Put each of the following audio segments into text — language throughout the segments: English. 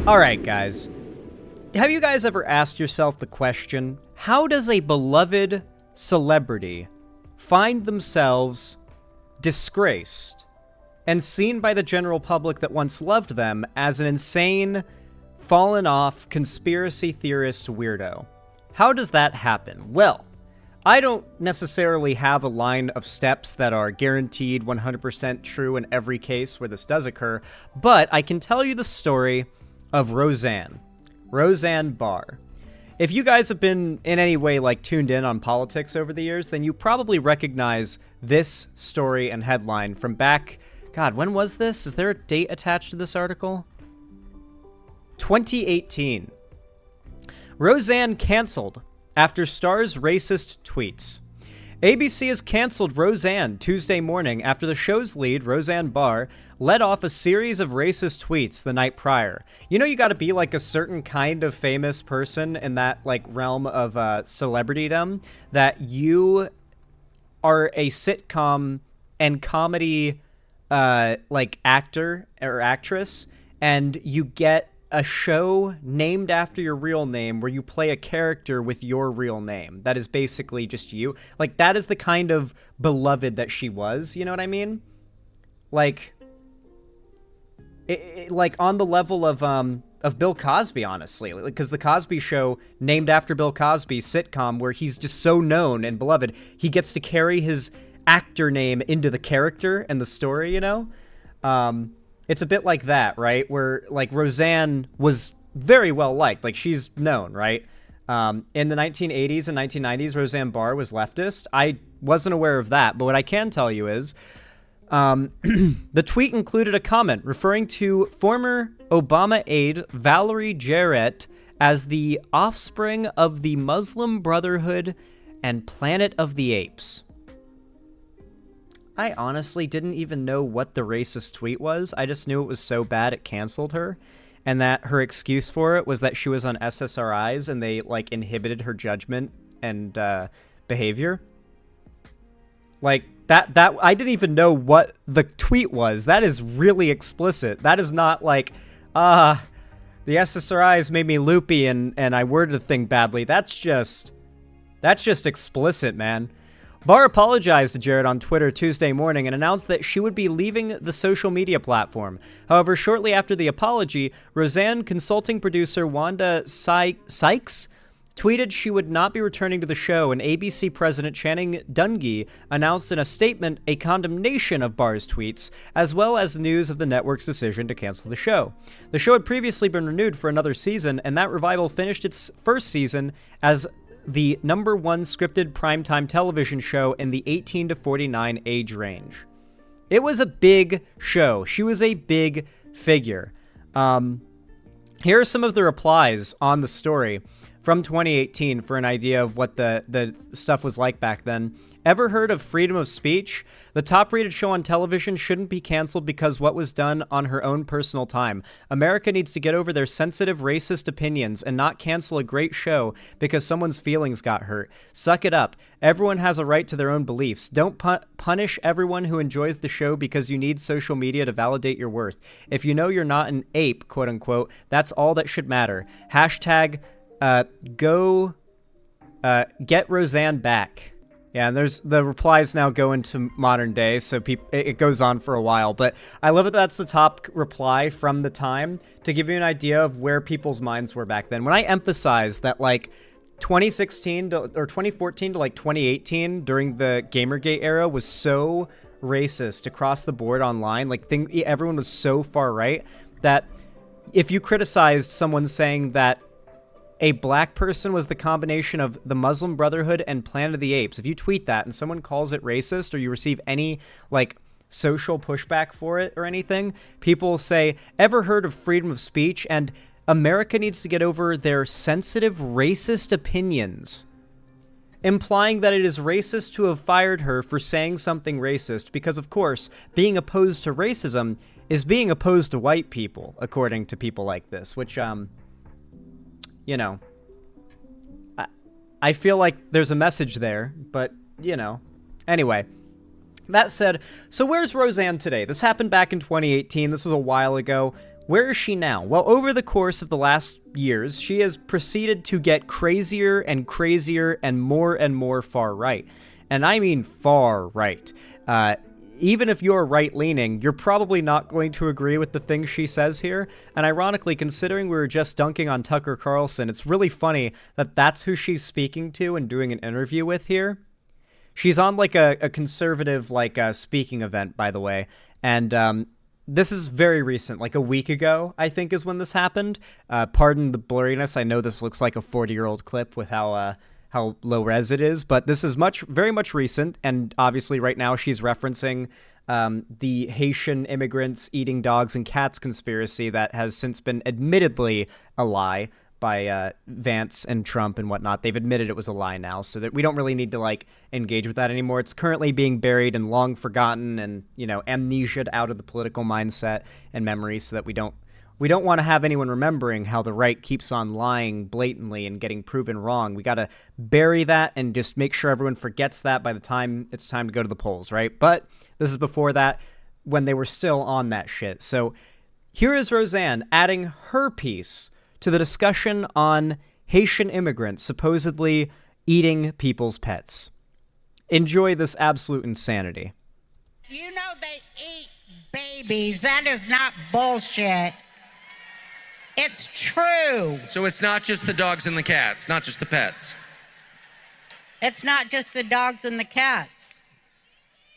Alright, guys. Have you guys ever asked yourself the question, how does a beloved celebrity find themselves disgraced and seen by the general public that once loved them as an insane, fallen off conspiracy theorist weirdo? How does that happen? Well, I don't necessarily have a line of steps that are guaranteed 100% true in every case where this does occur, but I can tell you the story of Roseanne Barr. If you guys have been in any way tuned in on politics over the years, then you probably recognize this story and headline from back, God, when was this? Is there a date attached to this article? 2018. Roseanne canceled after star's racist tweets. ABC has canceled Roseanne Tuesday morning after the show's lead, Roseanne Barr, let off a series of racist tweets the night prior. You know you gotta be a certain kind of famous person in that realm of celebritydom, that you are a sitcom and comedy actor or actress, and you get a show named after your real name where you play a character with your real name. That is basically just you. That is the kind of beloved that she was, you know what I mean? On the level of Bill Cosby, honestly. Because the Cosby Show, named after Bill Cosby's sitcom, where he's just so known and beloved, he gets to carry his actor name into the character and the story, you know? It's a bit like that, right? Where, Roseanne was very well liked. She's known, right? In the 1980s and 1990s, Roseanne Barr was leftist. I wasn't aware of that, but what I can tell you is the tweet included a comment referring to former Obama aide Valerie Jarrett as the offspring of the Muslim Brotherhood and Planet of the Apes. I honestly didn't even know what the racist tweet was. I just knew it was so bad it canceled her, and that her excuse for it was that she was on SSRIs and they inhibited her judgment and behavior. That I didn't even know what the tweet was. That is really explicit. That is not the SSRIs made me loopy and I worded the thing badly. That's just explicit, man. Barr apologized to Jarrett on Twitter Tuesday morning and announced that she would be leaving the social media platform. However, shortly after the apology, Roseanne consulting producer Wanda Sykes tweeted she would not be returning to the show, and ABC president Channing Dungey announced in a statement a condemnation of Barr's tweets, as well as news of the network's decision to cancel the show. The show had previously been renewed for another season, and that revival finished its first season as the #1 scripted primetime television show in the 18 to 49 age range. It was a big show. She was a big figure. Here are some of the replies on the story from 2018 for an idea of what the stuff was like back then. Ever heard of freedom of speech? The top-rated show on television shouldn't be canceled because what was done on her own personal time. America needs to get over their sensitive, racist opinions and not cancel a great show because someone's feelings got hurt. Suck it up. Everyone has a right to their own beliefs. Don't punish everyone who enjoys the show because you need social media to validate your worth. If you know you're not an ape, quote-unquote, that's all that should matter. Hashtag get Roseanne back. Yeah, and there's the replies now go into modern day, so it goes on for a while. But I love that that's the top reply from the time to give you an idea of where people's minds were back then. When I emphasize that 2016 or 2014 to 2018 during the Gamergate era was so racist across the board online, everyone was so far right that if you criticized someone saying that a black person was the combination of the Muslim Brotherhood and Planet of the Apes, if you tweet that and someone calls it racist or you receive any social pushback for it or anything, people say, ever heard of freedom of speech? And America needs to get over their sensitive racist opinions, implying that it is racist to have fired her for saying something racist because, of course, being opposed to racism is being opposed to white people, according to people like this, which, I feel like there's a message there, but, Anyway, that said, so where's Roseanne today? This happened back in 2018. This was a while ago. Where is she now? Well, over the course of the last years, she has proceeded to get crazier and crazier and more far right. And I mean far right. Even if you're right-leaning, you're probably not going to agree with the things she says here. And ironically, considering we were just dunking on Tucker Carlson, it's really funny that that's who she's speaking to and doing an interview with here. She's on, like, a conservative, like, speaking event, by the way. And this is very recent, like a week ago, I think, is when this happened. Pardon the blurriness. I know this looks like a 40-year-old clip with how low res it is, but this is very much recent, and obviously right now she's referencing the Haitian immigrants eating dogs and cats conspiracy that has since been admittedly a lie by Vance and Trump and whatnot. They've admitted it was a lie now, so that we don't really need to, like, engage with that anymore. It's currently being buried and long forgotten and, you know, amnesia'd out of the political mindset and memory, so that we don't want to have anyone remembering how the right keeps on lying blatantly and getting proven wrong. We got to bury that and just make sure everyone forgets that by the time it's time to go to the polls, right? But this is before that, when they were still on that shit. So here is Roseanne adding her piece to the discussion on Haitian immigrants supposedly eating people's pets. Enjoy this absolute insanity. You know they eat babies. That is not bullshit. It's true. So it's not just the dogs and the cats, not just the pets. It's not just the dogs and the cats.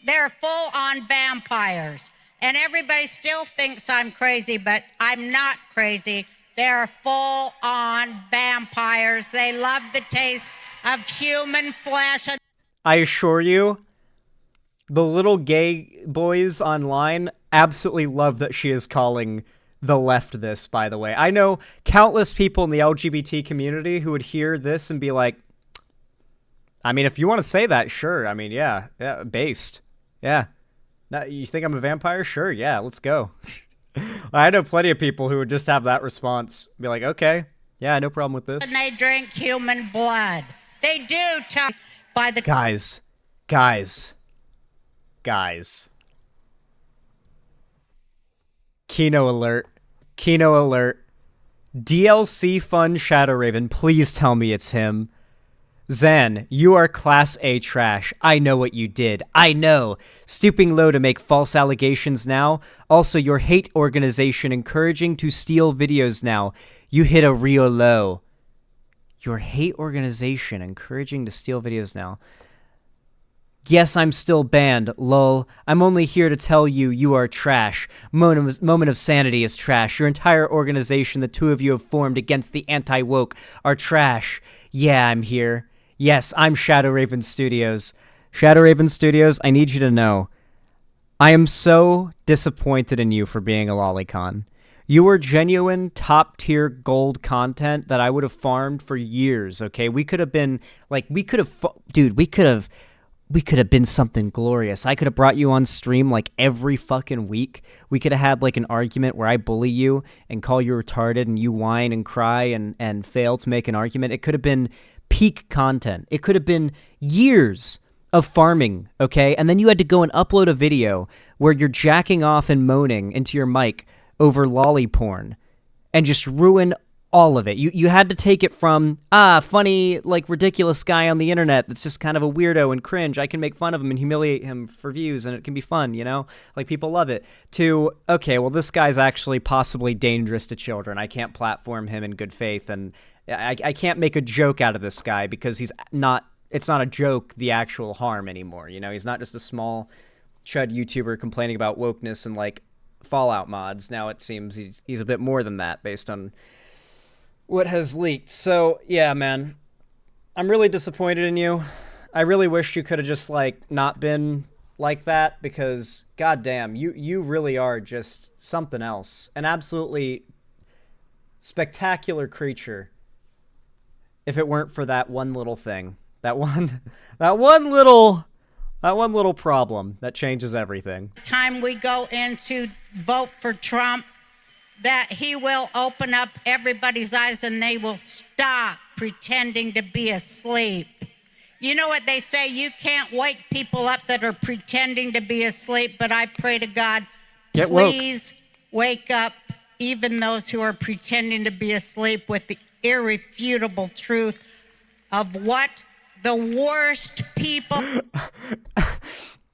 They're full-on vampires. And everybody still thinks I'm crazy, but I'm not crazy. They're full-on vampires. They love the taste of human flesh. I assure you, the little gay boys online absolutely love that she is calling the left this, by the way. I know countless people in the LGBT community who would hear this and be like, I mean, if you want to say that, sure. I mean, yeah, based. Yeah. Now, you think I'm a vampire? Sure, yeah, let's go. I know plenty of people who would just have that response. Be like, okay, yeah, no problem with this. And they drink human blood. They do by the... Guys. Kino alert. DLC Fun Shadow Raven, please tell me it's him. Zan, you are Class A trash. I know what you did. I know. Stooping low to make false allegations now. Also, your hate organization encouraging to steal videos now. You hit a real low. Your hate organization encouraging to steal videos now. Yes, I'm still banned, lol. I'm only here to tell you you are trash. Moment of sanity is trash. Your entire organization the two of you have formed against the anti-woke are trash. Yeah, I'm here. Yes, I'm Shadow Raven Studios. Shadow Raven Studios, I need you to know, I am so disappointed in you for being a lolicon. You were genuine top-tier gold content that I would have farmed for years, okay? We could have been, like, we could have been something glorious. I could have brought you on stream like every fucking week. We could have had like an argument where I bully you and call you retarded and you whine and cry and fail to make an argument. It could have been peak content. It could have been years of farming, okay? And then you had to go and upload a video where you're jacking off and moaning into your mic over lolly porn and just ruin all of it. You had to take it from, funny, like, ridiculous guy on the internet that's just kind of a weirdo and cringe. I can make fun of him and humiliate him for views, and it can be fun, you know? Like, people love it. To, okay, well, this guy's actually possibly dangerous to children. I can't platform him in good faith, and I can't make a joke out of this guy because it's not a joke, the actual harm anymore, you know? He's not just a small chud YouTuber complaining about wokeness and, like, Fallout mods. Now it seems he's a bit more than that based on what has leaked. So, yeah, man, I'm really disappointed in you. I really wish you could have just, like, not been like that because, goddamn, you really are just something else. An absolutely spectacular creature if it weren't for that one little thing. That one little problem that changes everything. Time we go in to vote for Trump, that he will open up everybody's eyes and they will stop pretending to be asleep. You know what they say, you can't wake people up that are pretending to be asleep, but I pray to God, please wake up even those who are pretending to be asleep with the irrefutable truth of what the worst people.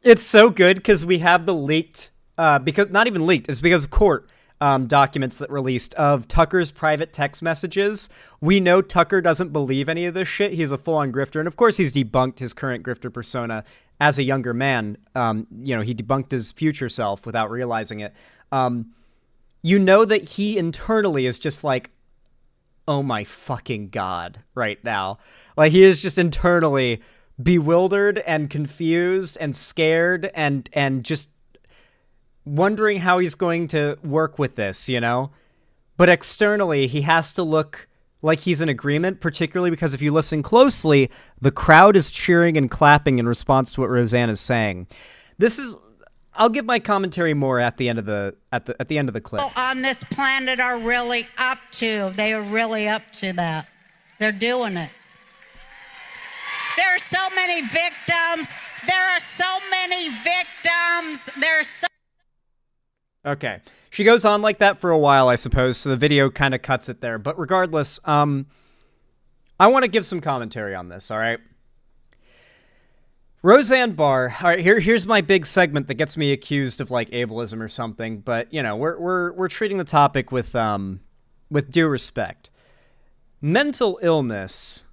It's so good because we have the leaked, because not even leaked, it's because of court documents that released of Tucker's private text messages. We know Tucker doesn't believe any of this shit. He's a full-on grifter. And of course, he's debunked his current grifter persona as a younger man. He debunked his future self without realizing it. You know that he internally is just like, oh my fucking God right now. Like, he is just internally bewildered and confused and scared and just wondering how he's going to work with this, you know? But externally, he has to look like he's in agreement, particularly because if you listen closely, the crowd is cheering and clapping in response to what Roseanne is saying. I'll give my commentary more at the end of the end of the clip. People on this planet are really up to. They are really up to that. They're doing it. There are so many victims. There are so many victims. Okay. She goes on like that for a while, I suppose, so the video kind of cuts it there. But regardless, I want to give some commentary on this, all right? Roseanne Barr. All right, here's my big segment that gets me accused of like ableism or something, but you know, we're treating the topic with due respect. Mental illness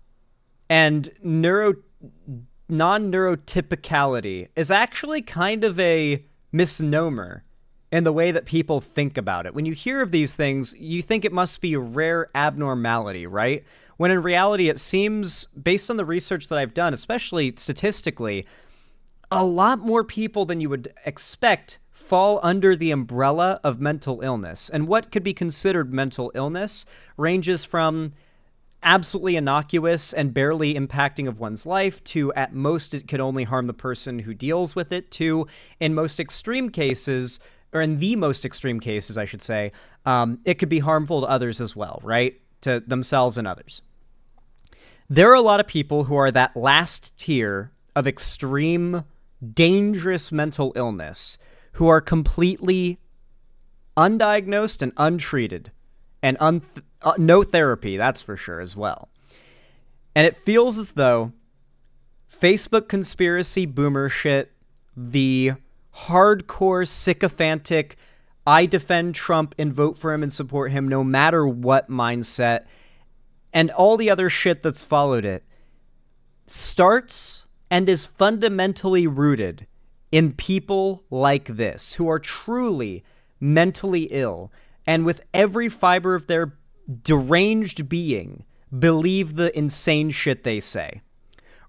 and non-neurotypicality is actually kind of a misnomer in the way that people think about it. When you hear of these things, you think it must be a rare abnormality, right? When in reality, it seems, based on the research that I've done, especially statistically, a lot more people than you would expect fall under the umbrella of mental illness. And what could be considered mental illness ranges from absolutely innocuous and barely impacting of one's life to, at most, it could only harm the person who deals with it, to, in most extreme cases, or in the most extreme cases, I should say, it could be harmful to others as well, right? To themselves and others. There are a lot of people who are that last tier of extreme, dangerous mental illness who are completely undiagnosed and untreated and no therapy, that's for sure, as well. And it feels as though Facebook conspiracy boomer shit, the hardcore sycophantic, I defend Trump and vote for him and support him no matter what mindset, and all the other shit that's followed it, starts and is fundamentally rooted in people like this, who are truly mentally ill, and with every fiber of their deranged being, believe the insane shit they say.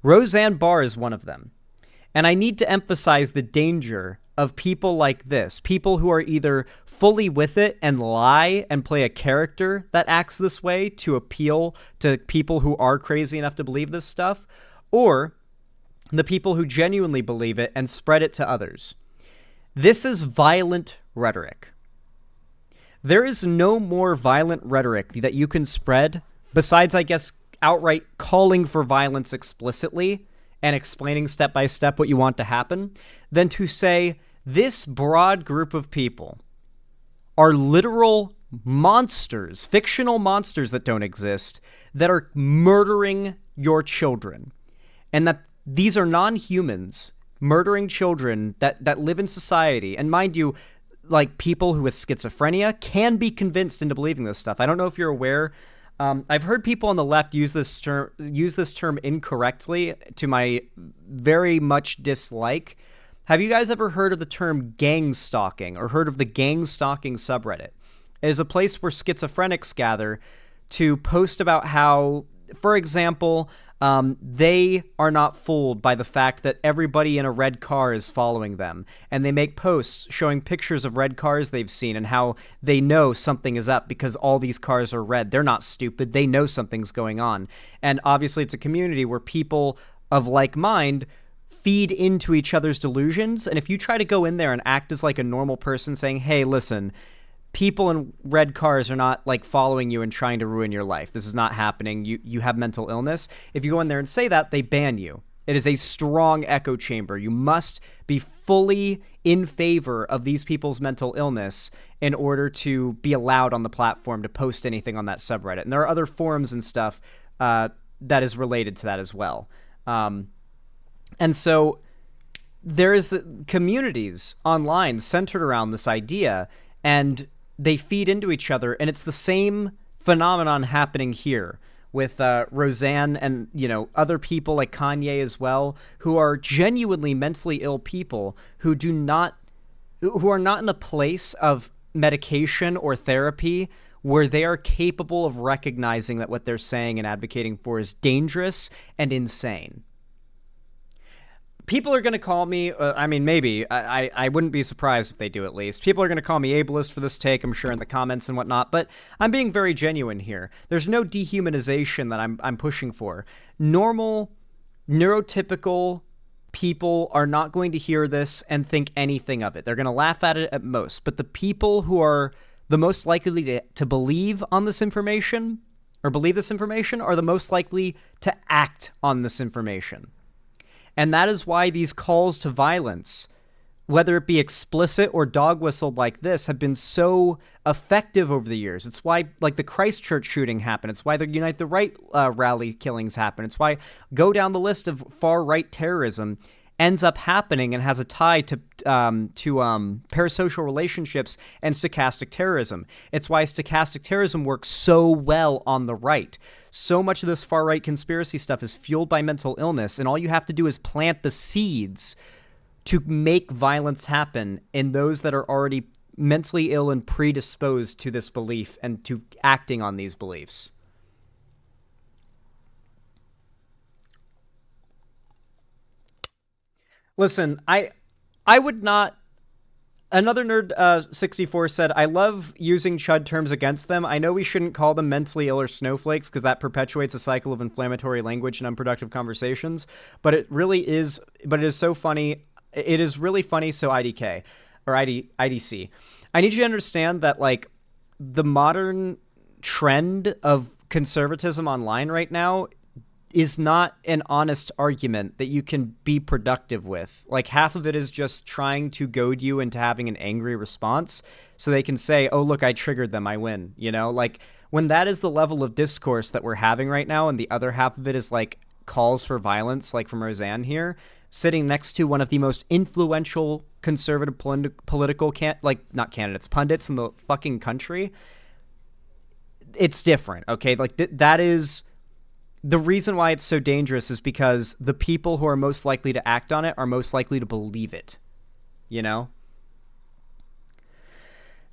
Roseanne Barr is one of them. And I need to emphasize the danger of people like this, people who are either fully with it and lie and play a character that acts this way to appeal to people who are crazy enough to believe this stuff, or the people who genuinely believe it and spread it to others. This is violent rhetoric. There is no more violent rhetoric that you can spread, besides, I guess, outright calling for violence explicitly and explaining step by step what you want to happen, than to say this broad group of people are literal monsters, fictional monsters that don't exist, that are murdering your children. And that these are non-humans murdering children that live in society. And mind you, like, people who with schizophrenia can be convinced into believing this stuff. I don't know if you're aware. I've heard people on the left use this term incorrectly to my very much dislike. Have you guys ever heard of the term gang stalking or heard of the gang stalking subreddit? It is a place where schizophrenics gather to post about how, for example, they are not fooled by the fact that everybody in a red car is following them. And they make posts showing pictures of red cars they've seen and how they know something is up because all these cars are red. They're not stupid. They know something's going on. And obviously it's a community where people of like mind feed into each other's delusions. And if you try to go in there and act as like a normal person saying, hey, listen, people in red cars are not like following you and trying to ruin your life. This is not happening. You have mental illness. If you go in there and say that, they ban you. It is a strong echo chamber. You must be fully in favor of these people's mental illness in order to be allowed on the platform to post anything on that subreddit. And there are other forums and stuff that is related to that as well. And so there is communities online centered around this idea, and they feed into each other, and it's the same phenomenon happening here with Roseanne and, you know, other people like Kanye as well, who are genuinely mentally ill people who are not in a place of medication or therapy where they are capable of recognizing that what they're saying and advocating for is dangerous and insane. People are going to call me, maybe, I wouldn't be surprised if they do at least. People are going to call me ableist for this take, I'm sure, in the comments and whatnot, but I'm being very genuine here. There's no dehumanization that I'm pushing for. Normal, neurotypical people are not going to hear this and think anything of it. They're going to laugh at it at most, but the people who are the most likely to believe on this information, or believe this information, are the most likely to act on this information. And that is why these calls to violence, whether it be explicit or dog whistled like this, have been so effective over the years. It's why, like, the Christchurch shooting happened. It's why the Unite the Right rally killings happen. It's why go down the list of far-right terrorism ends up happening and has a tie to parasocial relationships and stochastic terrorism. It's why stochastic terrorism works so well on the right. So much of this far-right conspiracy stuff is fueled by mental illness, and all you have to do is plant the seeds to make violence happen in those that are already mentally ill and predisposed to this belief and to acting on these beliefs. Listen, I would not... Another nerd 64 said, I love using chud terms against them. I know we shouldn't call them mentally ill or snowflakes because that perpetuates a cycle of inflammatory language and unproductive conversations. But it is so funny. It is really funny. So IDK or IDC, I need you to understand that, like, the modern trend of conservatism online right now is not an honest argument that you can be productive with. Like, half of it is just trying to goad you into having an angry response so they can say, oh, look, I triggered them, I win. You know, like, when that is the level of discourse that we're having right now, and the other half of it is like calls for violence, like from Roseanne here, sitting next to one of the most influential conservative political pundits in the fucking country, it's different, okay? Like, that is... The reason why it's so dangerous is because the people who are most likely to act on it are most likely to believe it, you know?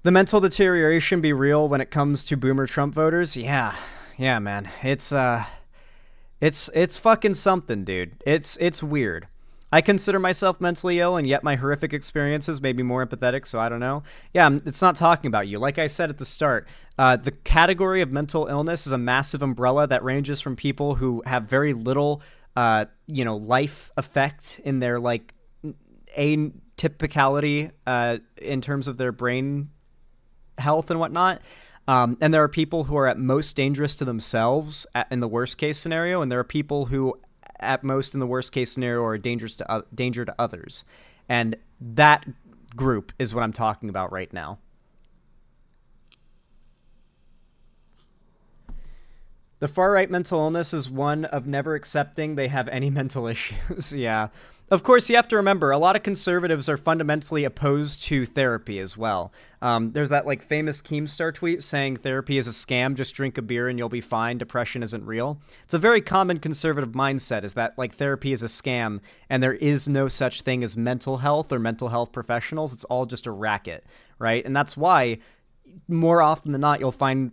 The mental deterioration be real when it comes to boomer Trump voters? Yeah, man. It's fucking something, dude. It's weird. I consider myself mentally ill, and yet my horrific experiences made me more empathetic, so I don't know. Yeah, it's not talking about you. Like I said at the start, the category of mental illness is a massive umbrella that ranges from people who have very little, life effect in their, like, atypicality in terms of their brain health and whatnot. And there are people who are at most dangerous to themselves in the worst case scenario, and there are people who at most in the worst case scenario are danger to others. And that group is what I'm talking about right now. The far-right mental illness is one of never accepting they have any mental issues. Yeah. Of course, you have to remember, a lot of conservatives are fundamentally opposed to therapy as well. There's that, like, famous Keemstar tweet saying therapy is a scam, just drink a beer and you'll be fine, depression isn't real. It's a very common conservative mindset, is that, like, therapy is a scam and there is no such thing as mental health or mental health professionals. It's all just a racket, right? And that's why, more often than not, you'll find...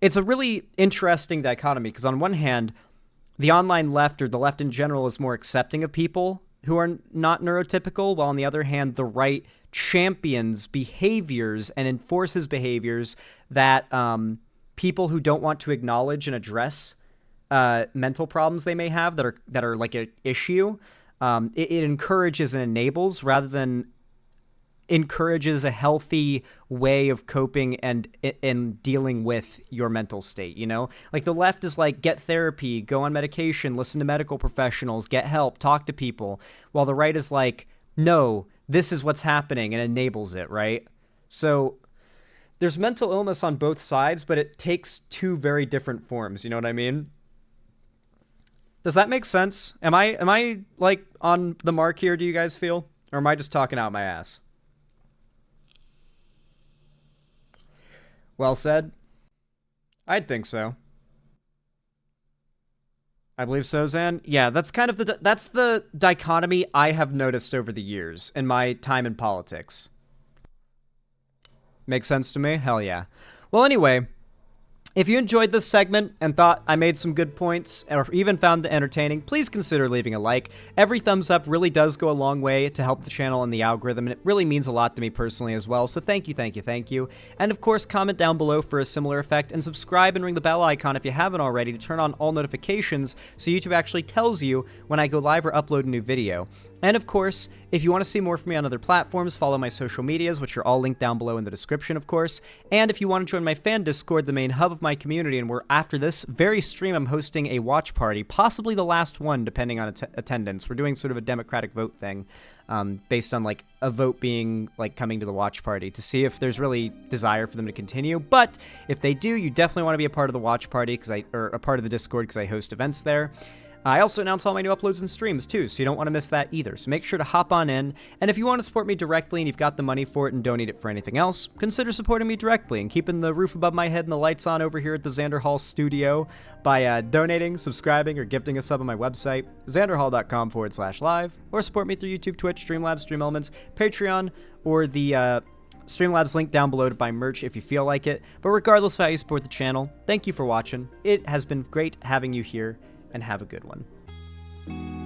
It's a really interesting dichotomy, because on one hand, the online left, or the left in general, is more accepting of people who are not neurotypical, while on the other hand, the right champions behaviors and enforces behaviors that people who don't want to acknowledge and address mental problems they may have that are like an issue, it encourages and enables rather than encourages a healthy way of coping and dealing with your mental state, you know? Like, the left is like, get therapy, go on medication, listen to medical professionals, get help, talk to people, while the right is like, no, this is what's happening and enables it, right? So there's mental illness on both sides, but it takes two very different forms. You know what I mean? Does that make sense? Am I like on the mark here, do you guys feel? Or am I just talking out my ass? Well said. I'd think so. I believe so, Zan. Yeah, that's kind of that's the dichotomy I have noticed over the years in my time in politics. Makes sense to me? Hell yeah. Well, anyway, if you enjoyed this segment and thought I made some good points, or even found it entertaining, please consider leaving a like. Every thumbs up really does go a long way to help the channel and the algorithm, and it really means a lot to me personally as well, so thank you, thank you, thank you. And of course, comment down below for a similar effect, and subscribe and ring the bell icon if you haven't already to turn on all notifications so YouTube actually tells you when I go live or upload a new video. And of course, if you want to see more from me on other platforms, follow my social medias, which are all linked down below in the description, of course. And if you want to join my fan Discord, the main hub of my community, and where after this very stream I'm hosting a watch party, possibly the last one, depending on attendance. We're doing sort of a democratic vote thing, based on like a vote being like coming to the watch party to see if there's really desire for them to continue. But if they do, you definitely want to be a part of the watch party or a part of the Discord because I host events there. I also announce all my new uploads and streams, too, so you don't want to miss that either. So make sure to hop on in, and if you want to support me directly and you've got the money for it and donate it for anything else, consider supporting me directly and keeping the roof above my head and the lights on over here at the Xander Hall studio by donating, subscribing, or gifting a sub on my website, xanderhall.com/live, or support me through YouTube, Twitch, Streamlabs, StreamElements, Patreon, or the Streamlabs link down below to buy merch if you feel like it. But regardless of how you support the channel, thank you for watching. It has been great having you here, and have a good one.